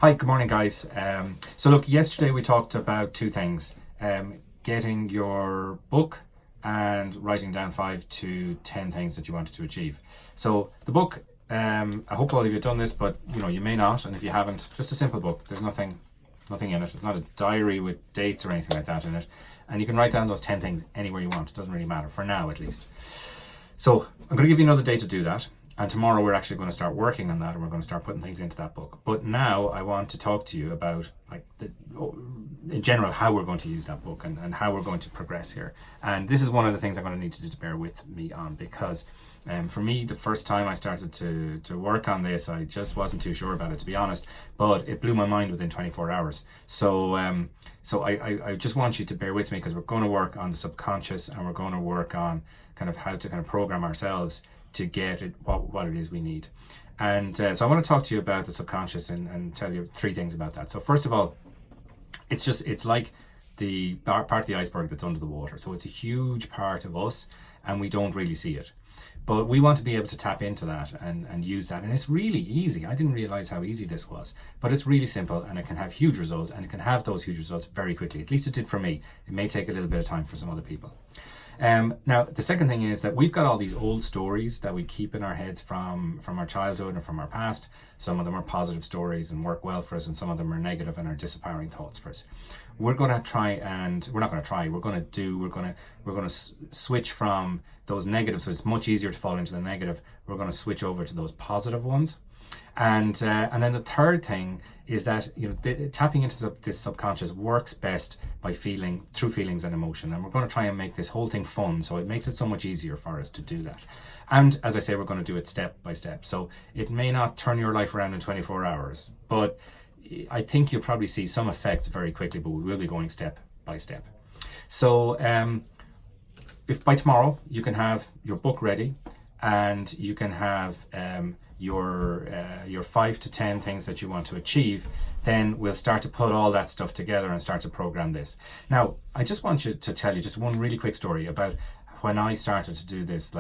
Hi, good morning, guys. So look, yesterday we talked about two things: getting your book and writing down 5 to 10 things that you wanted to achieve. So the book, I hope all of you have done this, but you may not, and if you haven't, just a simple book. There's nothing in it. It's not a diary with dates or anything like that in it, and you can write down those 10 things anywhere you want. It doesn't really matter for now, at least. So I'm going to give you another day to do that. And tomorrow we're actually going to start working on that, and we're going to start putting things into that book. But now I want to talk to you about, in general, how we're going to use that book and how we're going to progress here. And this is one of the things I'm going to need to bear with me on, because for me, the first time I started to work on this, I just wasn't too sure about it, to be honest. But it blew my mind within 24 hours. So I just want you to bear with me, because we're going to work on the subconscious, and we're going to work on kind of how to kind of program ourselves to get it what it is we need. And so I want to talk to you about the subconscious and tell you 3 things about that. So first of all, it's like the part of the iceberg that's under the water. So it's a huge part of us, and we don't really see it. But we want to be able to tap into that and use that. And it's really easy. I didn't realize how easy this was. But it's really simple, and it can have huge results, and it can have those huge results very quickly. At least it did for me. It may take a little bit of time for some other people. Now, the second thing is that we've got all these old stories that we keep in our heads from our childhood and from our past. Some of them are positive stories and work well for us, and some of them are negative and are disempowering thoughts for us. We're going to try, and we're not going to try, we're going to switch from those negatives. So it's much easier to fall into the negative. We're going to switch over to those positive ones. And then the third thing is that tapping into this subconscious works best by through feelings and emotion, and we're going to try and make this whole thing fun, so it makes it so much easier for us to do that. And as I say, we're going to do it step by step, so it may not turn your life around in 24 hours, but I think you'll probably see some effects very quickly, but we will be going step by step. So if by tomorrow you can have your book ready, and you can have your 5 to 10 things that you want to achieve, then we'll start to put all that stuff together and start to program this. Now, I just want you to tell you just one really quick story about when I started to do this,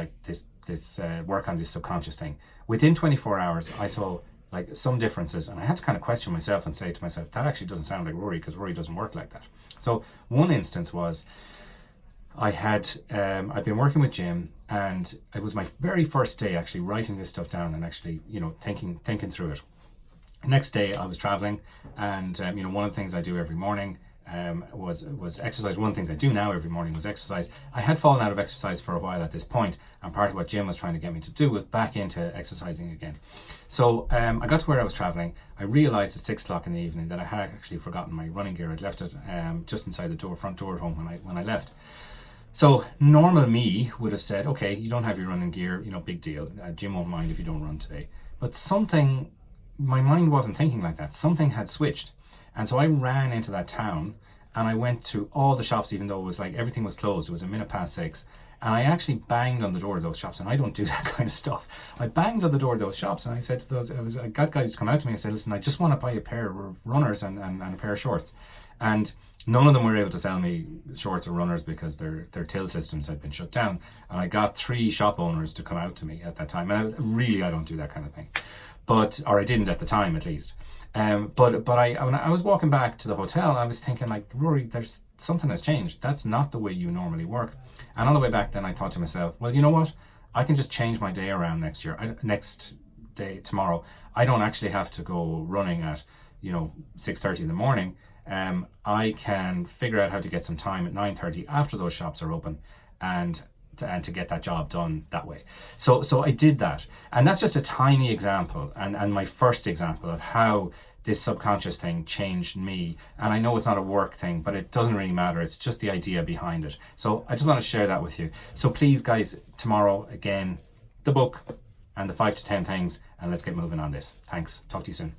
this work on this subconscious thing. Within 24 hours, I saw some differences, and I had to kind of question myself and say to myself, that actually doesn't sound like Rory, because Rory doesn't work like that. So one instance was, I'd been working with Jim, and it was my very first day actually writing this stuff down and actually, thinking through it. Next day I was traveling, and one of the things I do every morning was exercise. One of the things I do now every morning was exercise. I had fallen out of exercise for a while at this point, and part of what Jim was trying to get me to do was back into exercising again. So I got to where I was traveling. I realized at 6 o'clock in the evening that I had actually forgotten my running gear. I'd left it just inside the front door at home when I left. So normal me would have said, okay, you don't have your running gear, big deal. Jim won't mind if you don't run today. But my mind wasn't thinking like that. Something had switched. And so I ran into that town, and I went to all the shops, even though it was everything was closed. It was 6:15. And I actually banged on the door of those shops, and I don't do that kind of stuff. I banged on the door of those shops, and I said to I got guys to come out to me and say, listen, I just want to buy a pair of runners and a pair of shorts. And none of them were able to sell me shorts or runners because their till systems had been shut down. And I got 3 shop owners to come out to me at that time. And I don't do that kind of thing, or I didn't at the time, at least. But when I was walking back to the hotel, I was thinking, Rory, there's something has changed. That's not the way you normally work. And on the way back, then I thought to myself, well, you know what? I can just change my day around next day, tomorrow. I don't actually have to go running at 6:30 in the morning. I can figure out how to get some time at 9:30 after those shops are open, and to get that job done that way. So I did that, and that's just a tiny example, and my first example of how this subconscious thing changed me. And I know it's not a work thing, but it doesn't really matter. It's just the idea behind it. So I just want to share that with you. So please, guys, tomorrow again, the book and the 5 to 10 things, and let's get moving on this. Thanks. Talk to you soon.